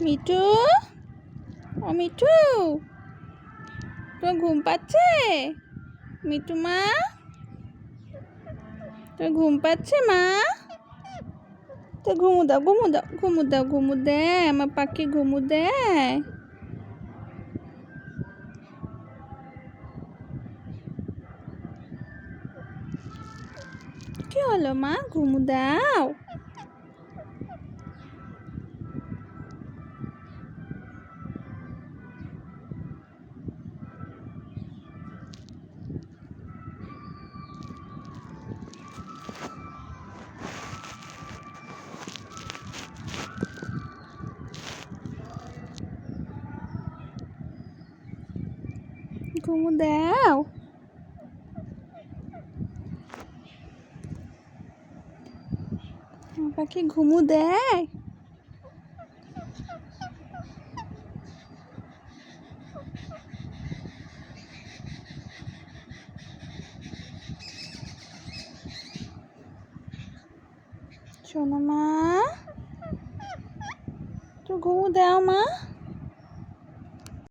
মিঠু, ও মিঠু, তোর ঘুম পাচ্ছে? মিঠু মা, তোর ঘুম পাচ্ছে মা? তো ঘুমু দাও, ঘুমু দাও, ঘুমু দাও, ঘুমু দেয় আমার পাখি, ঘুমু দেয়। কি হলো মা, ঘুমু দাও? ঘুমু দাও। আমার পাখি ঘুমু দেয়। শোনো মা, তো ঘুমু দাও মা।